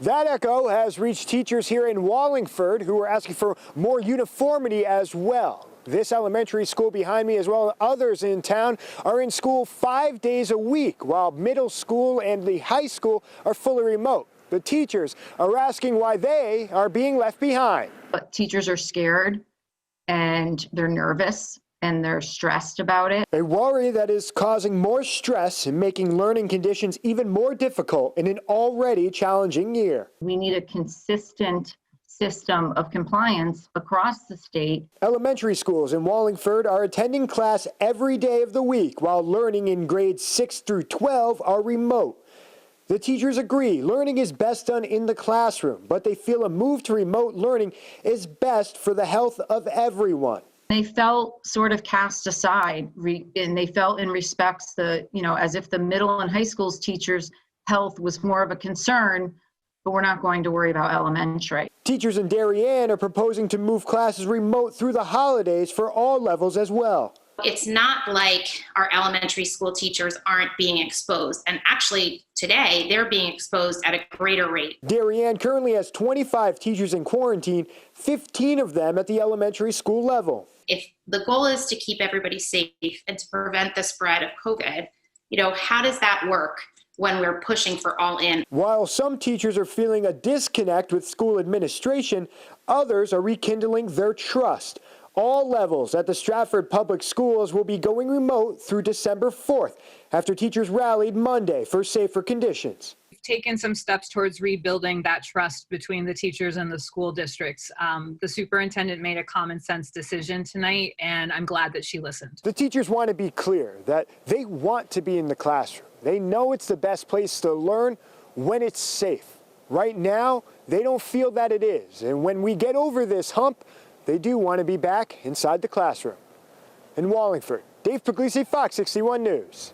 That echo has reached teachers here in Wallingford who are asking for more uniformity as well. This elementary school behind me, as well as others in town, are in school 5 days a week, while middle school and the high school are fully remote. The teachers are asking why they are being left behind. But teachers are scared and they're nervous and they're stressed about it. A worry that is causing more stress and making learning conditions even more difficult in an already challenging year. We need a consistent system of compliance across the state. Elementary schools in Wallingford are attending class every day of the week, while learning in grades 6 through 12 are remote. The teachers agree learning is best done in the classroom, but they feel a move to remote learning is best for the health of everyone. They felt sort of cast aside, and they felt in respects as if the middle and high school's teachers' health was more of a concern, but we're not going to worry about elementary. Teachers in Darien are proposing to move classes remote through the holidays for all levels as well. It's not like our elementary school teachers aren't being exposed. And actually, today, they're being exposed at a greater rate. Darien currently has 25 teachers in quarantine, 15 of them at the elementary school level. If the goal is to keep everybody safe and to prevent the spread of COVID, how does that work when we're pushing for all in? While some teachers are feeling a disconnect with school administration, others are rekindling their trust. All levels at the Stratford Public Schools will be going remote through December 4th, after teachers rallied Monday for safer conditions. We've taken some steps towards rebuilding that trust between the teachers and the school districts. The superintendent made a common sense decision tonight, and I'm glad that she listened. The teachers want to be clear that they want to be in the classroom. They know it's the best place to learn when it's safe. Right now, they don't feel that it is, and when we get over this hump, they do want to be back inside the classroom. In Wallingford, Dave Puglisi, Fox 61 News.